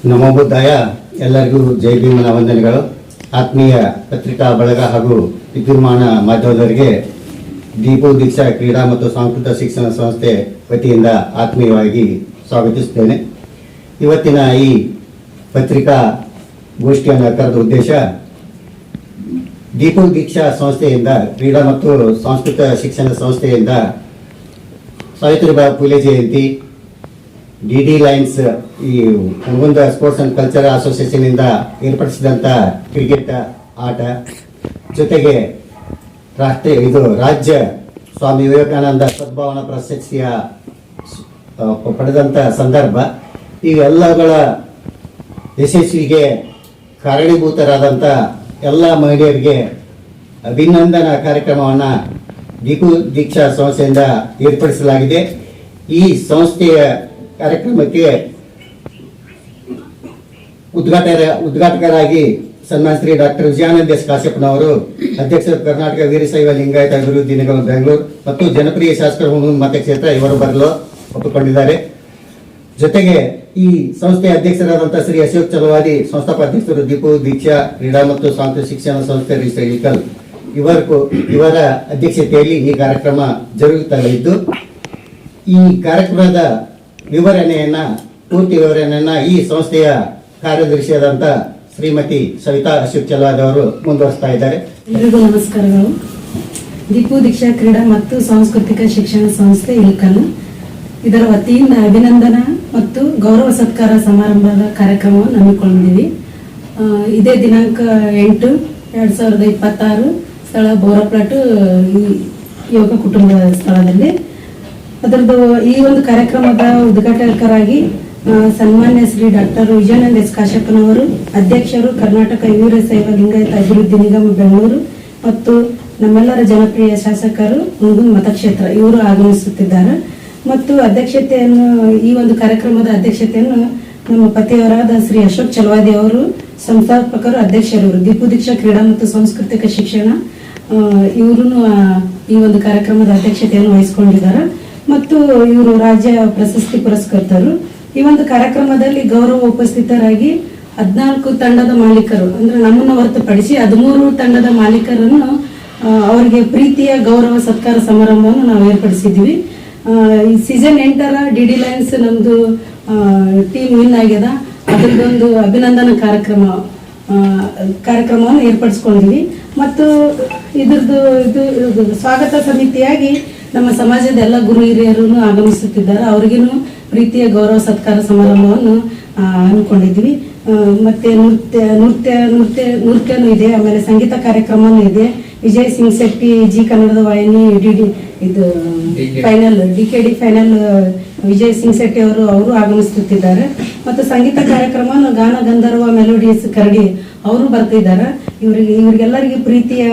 ನಮೋ ಬುದ್ಧಾಯ. ಎಲ್ಲರಿಗೂ ಜೈ ಭೀಮನ ವಂದನೆಗಳು. ಆತ್ಮೀಯ ಪತ್ರಿಕಾ ಬಳಗ ಹಾಗೂ ವಿದ್ಯುನ್ಮಾನ ಮಾಧ್ಯಮದವರಿಗೆ ದೀಪು ದೀಕ್ಷಾ ಕ್ರೀಡಾ ಮತ್ತು ಸಾಂಸ್ಕೃತಿಕ ಶಿಕ್ಷಣ ಸಂಸ್ಥೆ ವತಿಯಿಂದ ಆತ್ಮೀಯವಾಗಿ ಸ್ವಾಗತಿಸುತ್ತೇನೆ. ಇವತ್ತಿನ ಈ ಪತ್ರಿಕಾ ಗೋಷ್ಠಿಯನ್ನು ಕರೆದ ಉದ್ದೇಶ, ದೀಪು ದೀಕ್ಷಾ ಸಂಸ್ಥೆಯಿಂದ ಕ್ರೀಡಾ ಮತ್ತು ಸಾಂಸ್ಕೃತಿಕ ಶಿಕ್ಷಣ ಸಂಸ್ಥೆಯಿಂದ ಸಾವಿತ್ರಿಬಾಯಿ ಫುಲೆ ಜಯಂತಿ, ಡಿ ಲೈನ್ಸ್ ಈ Hungund sports and cultural association ಇಂದ ಏರ್ಪಡಿಸಿದಂಥ ಕ್ರಿಕೆಟ್ ಆಟ, ಜೊತೆಗೆ ರಾಜ್ಯ ಸ್ವಾಮಿ ವಿವೇಕಾನಂದ ಸದ್ಭಾವನಾ ಪ್ರಶಸ್ತಿಯ ಪಡೆದಂಥ ಸಂದರ್ಭ, ಇವೆಲ್ಲಗಳ ಯಶಸ್ವಿಗೆ ಕಾರಣೀಭೂತರಾದಂಥ ಎಲ್ಲ ಮಹಿಳೆಯರಿಗೆ ಅಭಿನಂದನಾ ಕಾರ್ಯಕ್ರಮವನ್ನು ದೀಪು ದೀಕ್ಷಾ ಸಂಸ್ಥೆಯಿಂದ ಏರ್ಪಡಿಸಲಾಗಿದೆ. ಈ ಸಂಸ್ಥೆಯ ಕಾರ್ಯಕ್ರಮಕ್ಕೆ ಉದ್ಘಾಟಕರಾಗಿ ಸನ್ಮಾನ್ಯ ಶ್ರೀ ಡಾಕ್ಟರ್ ವಿಜಯಾನಂದ ಎಸ್ ಕಾಶ್ಯಪ್ನವರು, ಅಧ್ಯಕ್ಷರು ಕರ್ನಾಟಕ ವೀರಶೈವ ಲಿಂಗಾಯತ ಅಭಿವೃದ್ಧಿ ನಿಗಮ ಬೆಂಗಳೂರು ಮತ್ತು ಜನಪ್ರಿಯ ಶಾಸಕರು ಮತಕ್ಷೇತ್ರ ಇವರು ಬರಲು ಒಪ್ಪಿಕೊಂಡಿದ್ದಾರೆ. ಜೊತೆಗೆ ಈ ಸಂಸ್ಥೆಯ ಅಧ್ಯಕ್ಷರಾದಂತಹ ಶ್ರೀ ಅಶೋಕ್ ಚಲವಾದಿ, ಸಂಸ್ಥಾಪಾಧ್ಯಕ್ಷರು ದೀಪು ದೀಕ್ಷಾ ಕ್ರೀಡಾ ಮತ್ತು ಸಾಂಸ್ಕೃತಿಕ ಶಿಕ್ಷಣ ಸಂಸ್ಥೆ ರಿಸೈಕಲ್ ಇವರ ಅಧ್ಯಕ್ಷತೆಯಲ್ಲಿ ಈ ಕಾರ್ಯಕ್ರಮ ಜರುಗುತ್ತಲಿದ್ದು, ಈ ಕಾರ್ಯಕ್ರಮದ ಪೂರ್ತಿ ವಿವರಣೆಯನ್ನ ಈ ಸಂಸ್ಥೆಯ ಕಾರ್ಯದರ್ಶಿಯಾದಂತ ಶ್ರೀಮತಿ ಸವಿತಾ ಅಶೋಕ್ ಚಲವಾದಿ ಅವರು ಮುಂದುವರಿಸ್ತಾ ಇದ್ದಾರೆ. ಎಲ್ಲರಿಗೂ ನಮಸ್ಕಾರಗಳು. ದೀಪು ದೀಕ್ಷಾ ಕ್ರೀಡಾ ಮತ್ತು ಸಾಂಸ್ಕೃತಿಕ ಶಿಕ್ಷಣ ಸಂಸ್ಥೆ ಇಲ್ಕಲ್ ಇದರ ವತಿಯಿಂದ ಅಭಿನಂದನಾ ಮತ್ತು ಗೌರವ ಸತ್ಕಾರ ಸಮಾರಂಭದ ಕಾರ್ಯಕ್ರಮವನ್ನು ಹಮ್ಮಿಕೊಂಡಿದ್ದೀವಿ. ಇದೇ ದಿನಾಂಕ 8, 2026 ಸ್ಥಳ ಬೋರಪ್ಲಾಟ್ ಯೋಗ ಕುಟುಂಬ ಸ್ಥಳದಲ್ಲಿ. ಅದರದ್ದು ಈ ಒಂದು ಕಾರ್ಯಕ್ರಮದ ಉದ್ಘಾಟಕರಾಗಿ ಸನ್ಮಾನ್ಯ ಶ್ರೀ ಡಾಕ್ಟರ್ ವಿಜಯಾನಂದ ಎಸ್ ಕಾಶ್ಯಪ್ನವರು, ಅಧ್ಯಕ್ಷರು ಕರ್ನಾಟಕ ವೀರಶೈವ ಲಿಂಗಾಯತ ಅಭಿವೃದ್ಧಿ ನಿಗಮ ಬೆಂಗಳೂರು ಮತ್ತು ನಮ್ಮೆಲ್ಲರ ಜನಪ್ರಿಯ ಶಾಸಕರು ಹುನಗುಂದ ಮತಕ್ಷೇತ್ರ ಇವರು ಆಗಮಿಸುತ್ತಿದ್ದಾರೆ. ಮತ್ತು ಅಧ್ಯಕ್ಷತೆಯನ್ನು, ಈ ಒಂದು ಕಾರ್ಯಕ್ರಮದ ಅಧ್ಯಕ್ಷತೆಯನ್ನು ನಮ್ಮ ಪತಿಯವರಾದ ಶ್ರೀ ಅಶೋಕ್ ಚಲವಾದಿ ಅವರು, ಸಂಸ್ಥಾಪಕರು, ಅಧ್ಯಕ್ಷರು ದೀಪು ದೀಕ್ಷಾ ಕ್ರೀಡಾ ಮತ್ತು ಸಾಂಸ್ಕೃತಿಕ ಶಿಕ್ಷಣ ಇವರು ಈ ಒಂದು ಕಾರ್ಯಕ್ರಮದ ಅಧ್ಯಕ್ಷತೆಯನ್ನು ವಹಿಸಿಕೊಂಡಿದ್ದಾರೆ. ಮತ್ತು ಇವರು ರಾಜ್ಯ ಪ್ರಶಸ್ತಿ ಪುರಸ್ಕರ್ತರು. ಈ ಒಂದು ಕಾರ್ಯಕ್ರಮದಲ್ಲಿ ಗೌರವ ಉಪಸ್ಥಿತರಾಗಿ 14 ತಂಡದ ಮಾಲೀಕರು, ಅಂದ್ರೆ ನಮ್ಮನ್ನು ಹೊರತುಪಡಿಸಿ 13 ತಂಡದ ಮಾಲೀಕರನ್ನು ಅವರಿಗೆ ಪ್ರೀತಿಯ ಗೌರವ ಸತ್ಕಾರ ಸಮಾರಂಭವನ್ನು ನಾವು ಏರ್ಪಡಿಸಿದ್ವಿ. ಈ ಸೀಸನ್ 8ರ ಡಿ ಲೈನ್ಸ್ ನಮ್ದು ಟೀಮ್ ವಿನ್ ಆಗ್ಯದ. ಅದರದೊಂದು ಅಭಿನಂದನಾ ಕಾರ್ಯಕ್ರಮವನ್ನು ಏರ್ಪಡಿಸ್ಕೊಂಡಿವಿ. ಮತ್ತು ಇದು ಸ್ವಾಗತ ಸಮಿತಿಯಾಗಿ ನಮ್ಮ ಸಮಾಜದ ಎಲ್ಲ ಗುರು ಹಿರಿಯರು ಆಗಮಿಸುತ್ತಿದ್ದಾರೆ. ಅವ್ರಿಗೂ ಪ್ರೀತಿಯ ಗೌರವ ಸತ್ಕಾರ ಸಮಾರಂಭವನ್ನು ಹಮ್ಮಿಕೊಂಡಿದ್ವಿ. ಮತ್ತೆ ನೃತ್ಯನೂ ಇದೆ, ಆಮೇಲೆ ಸಂಗೀತ ಕಾರ್ಯಕ್ರಮನೂ ಇದೆ. ವಿಜಯ್ ಸಿಂಗ್ ಶೆಟ್ಟಿ ಜಿ ಕನ್ನಡದ ವಾಹಿನಿ ಡಿಕೆಡಿ ಫೈನಲ್ ವಿಜಯ್ ಸಿಂಗ್ ಶೆಟ್ಟಿ ಅವರು ಆಗಮಿಸುತ್ತಿದ್ದಾರೆ. ಮತ್ತು ಸಂಗೀತ ಕಾರ್ಯಕ್ರಮವನ್ನು ಗಾನ ಗಂಧರ್ವ ಮೆಲೋಡಿಯಸ್ ಕರಡಿ ಅವರು ಬರ್ತಿದ್ದಾರೆ. ಇವರಿಗೆಲ್ಲರಿಗೂ ಪ್ರೀತಿಯ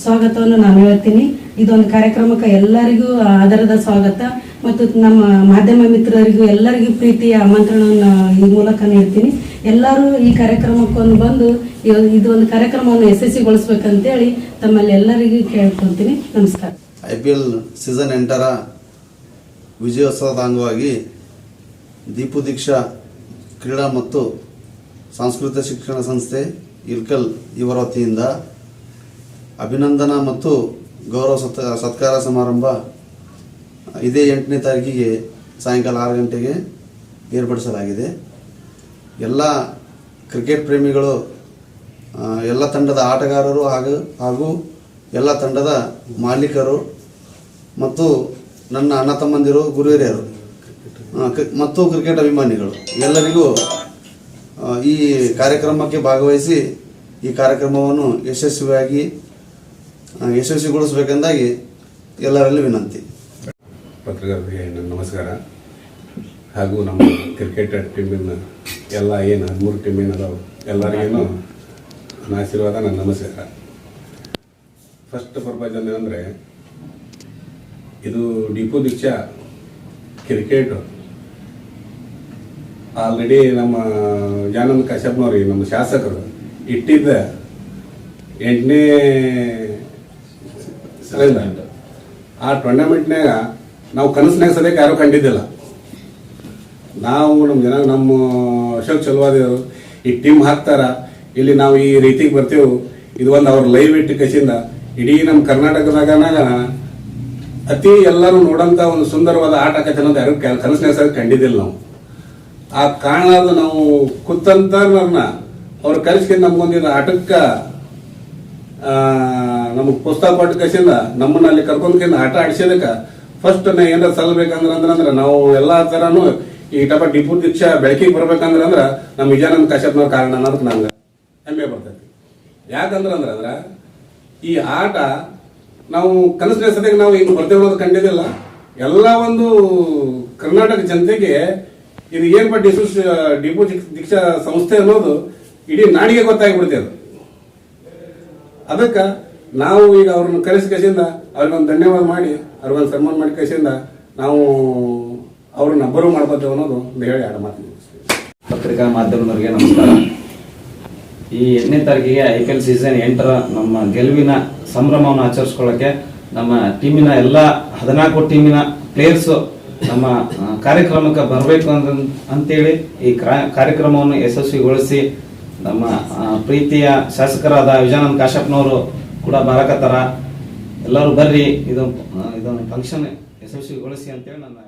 ಸ್ವಾಗತವನ್ನು ನಾನು ಹೇಳ್ತೀನಿ. ಇದೊಂದು ಕಾರ್ಯಕ್ರಮಕ್ಕೆ ಎಲ್ಲರಿಗೂ ಆಧಾರದ ಸ್ವಾಗತ ಮತ್ತು ನಮ್ಮ ಮಾಧ್ಯಮ ಮಿತ್ರರಿಗೂ ಎಲ್ಲರಿಗೂ ಪ್ರೀತಿಯ ಆಮಂತ್ರಣವನ್ನು ಈ ಮೂಲಕ ನೀಡ್ತೀನಿ. ಎಲ್ಲರೂ ಈ ಕಾರ್ಯಕ್ರಮಕ್ಕೊಂದು ಬಂದು ಇದು ಒಂದು ಕಾರ್ಯಕ್ರಮವನ್ನು ಯಶಸ್ವಿಗೊಳಿಸ್ಬೇಕಂತೇಳಿ ತಮ್ಮಲ್ಲಿ ಎಲ್ಲರಿಗೂ ಕೇಳ್ಕೊಳ್ತೀನಿ. ನಮಸ್ಕಾರ. IPL ಸೀಸನ್ 8ರ ವಿಜಯೋತ್ಸವದ ಅಂಗವಾಗಿ ದೀಪು ದೀಕ್ಷಾ ಕ್ರೀಡಾ ಮತ್ತು ಸಾಂಸ್ಕೃತಿಕ ಶಿಕ್ಷಣ ಸಂಸ್ಥೆ ಇಲ್ಕಲ್ ಇವರ ವತಿಯಿಂದ ಅಭಿನಂದನಾ ಮತ್ತು ಗೌರವ ಸತ್ಕಾರ ಸಮಾರಂಭ ಇದೇ 8ನೇ ತಾರೀಕಿಗೆ ಸಾಯಂಕಾಲ 6 ಗಂಟೆಗೆ ಏರ್ಪಡಿಸಲಾಗಿದೆ. ಎಲ್ಲ ಕ್ರಿಕೆಟ್ ಪ್ರೇಮಿಗಳು, ಎಲ್ಲ ತಂಡದ ಆಟಗಾರರು ಹಾಗೂ ಎಲ್ಲ ತಂಡದ ಮಾಲೀಕರು ಮತ್ತು ನನ್ನ ಅಣ್ಣ ತಮ್ಮಂದಿರು, ಗುರು ಹಿರಿಯರು ಮತ್ತು ಕ್ರಿಕೆಟ್ ಅಭಿಮಾನಿಗಳು ಎಲ್ಲರಿಗೂ ಈ ಕಾರ್ಯಕ್ರಮಕ್ಕೆ ಭಾಗವಹಿಸಿ ಈ ಕಾರ್ಯಕ್ರಮವನ್ನು ಯಶಸ್ವಿಗೊಳಿಸಬೇಕೆಂದಾಗಿ ಎಲ್ಲರಲ್ಲಿ ವಿನಂತಿ. ಪತ್ರಕರ್ತರಿಗೆ ನನ್ನ ನಮಸ್ಕಾರ. ಹಾಗೂ ನಮ್ಮ ಕ್ರಿಕೆಟ್ ಟೀಮಿನ ಎಲ್ಲ 13 ಟೀಮಿನ ಅದಾವೆ ಎಲ್ಲರಿಗೇನು ನನ್ನ ಆಶೀರ್ವಾದ, ನನ್ನ ನಮಸ್ಕಾರ. ಫಸ್ಟ್ ಪರ್ಪಸ್ ಅಂದರೆ ಇದು ದೀಪು ದೀಕ್ಷಾ ಕ್ರಿಕೆಟ್ ಆಲ್ರೆಡಿ ನಮ್ಮ ವಿಜಯಾನಂದ ಕಾಶ್ಯಪ್ನವ್ರಿಗೆ, ನಮ್ಮ ಶಾಸಕರು ಇಟ್ಟಿದ್ದ 8ನೇ ಆ ಟೂರ್ನಮೆಂಟ್ನಾಗ ನಾವು ಕನಸಿನಾಗ ಸದ್ಯಕ್ಕೆ ಯಾರೂ ಕಂಡಿದ್ದಿಲ್ಲ. ನಾವು ನಮ್ಮ ಅಶೋಕ್ ಚಲವಾದಿಯವರು ಈ ಟೀಮ್ ಹಾಕ್ತಾರ, ಇಲ್ಲಿ ನಾವು ಈ ರೀತಿಗೆ ಬರ್ತೇವೆ, ಇದು ಒಂದು ಅವ್ರ ಲೈವ್ ಇಟ್ಟು ಕಸಿಂದ ಇಡೀ ನಮ್ಮ ಕರ್ನಾಟಕದಾಗ ಅತಿ ಎಲ್ಲರೂ ನೋಡಂತ ಒಂದು ಸುಂದರವಾದ ಆಟ ಆಕೈತೆ ಅನ್ನೋದು ಯಾರು ಕನಸಿನ ಕಂಡಿದ್ದಿಲ್ಲ ನಾವು. ಆ ಕಾರಣ ನಾವು ಕೂತಂತವ್ರನ್ನ ಅವ್ರು ಕಲಿಸ್ಕೊಂಡು ನಮ್ಗೊಂದಿನ ಆಟಕ್ಕೆ ನಮಗೆ ಪುಸ್ತಕ ಕೊಟ್ಟು ಕಸಿಂದ ನಮ್ಮನ್ನ ಅಲ್ಲಿ ಕರ್ಕೊಂಡ್ಕೊಂಡು ಆಟ ಆಡಿಸೋದಕ್ಕೆ ಫಸ್ಟ್ ಏನಾರ ಸಲ್ಲಬೇಕಂದ್ರೆ ನಾವು ಎಲ್ಲಾ ತರಾನು ಈ ಟಪ ಟಿಪ್ಪು ದೀಕ್ಷಾ ಬೆಳಕಿಗೆ ಬರ್ಬೇಕಂದ್ರೆ ನಮ್ಮ ವಿಜಯಾನಂದ ಕಾಶ್ಯಪ್ನವ್ರ ಕಾರಣ ಅನ್ನೋದಕ್ಕೆ ನಂಗೆ ಹೆಮ್ಮೆ ಬರ್ತೈತಿ. ಯಾಕಂದ್ರೆ ಈ ಆಟ ನಾವು ಕನಸಿನ ಸದ್ಯಕ್ಕೆ ನಾವು ಹಿಂಗೆ ಬರ್ತೇವೆ ಅನ್ನೋದು ಕಂಡಿದ್ದಿಲ್ಲ. ಎಲ್ಲ ಒಂದು ಕರ್ನಾಟಕ ಜನತೆಗೆ ಇದು ಏನ್ ಟಿಪ್ಪು ದೀಕ್ಷಾ ಸಂಸ್ಥೆ ಅನ್ನೋದು ಇಡೀ ನಾಡಿಗೆ ಗೊತ್ತಾಗ್ಬಿಡ್ತೇವೆ. ಅದಕ್ಕೆ ನಾವು ಈಗ ಅವ್ರನ್ನ ಕರೆಸಿ ಕಸಿಂದ ಅವ್ರಿಗೊಂದು ಧನ್ಯವಾದ ಮಾಡಿ ಅವ್ರಿಗೊಂದು ಸನ್ಮಾನ ಮಾಡಿ ಕಸಿಂದ ನಾವು ಅವ್ರನ್ನ ಬರು ಮಾಡ್ಕೋತೇವೆ ಅನ್ನೋದು ಒಂದು ಹೇಳಿ ಆಡ ಮಾತು. ಪತ್ರಿಕಾ ಮಾಧ್ಯಮದವರಿಗೆ ನಮಸ್ಕಾರ. ಈ 8ನೇ ತಾರೀಕಿಗೆ IPL ಸೀಸನ್ 8ರ ನಮ್ಮ ಗೆಲುವಿನ ಸಂಭ್ರಮವನ್ನು ಆಚರಿಸ್ಕೊಳ್ಳೋಕೆ ನಮ್ಮ ಟೀಮಿನ ಎಲ್ಲ 14 ಟೀಮಿನ ಪ್ಲೇಯರ್ಸ್ ನಮ್ಮ ಕಾರ್ಯಕ್ರಮಕ್ಕೆ ಬರಬೇಕು ಅಂತೇಳಿ ಈ ಕಾರ್ಯಕ್ರಮವನ್ನು ಯಶಸ್ವಿಗೊಳಿಸಿ ನಮ್ಮ ಪ್ರೀತಿಯ ಶಾಸಕರಾದ ವಿಜಯಾನಂದ ಕಾಶ್ಯಪ್ನವರು ಕೂಡ ಬರಕತ್ತಾರ. ಎಲ್ಲರೂ ಬರ್ರಿ, ಇದೊಂದು ಫಂಕ್ಷನ್ ಯಶಸ್ವಿಗೊಳಿಸಿ ಅಂತೇಳಿ ನನ್ನ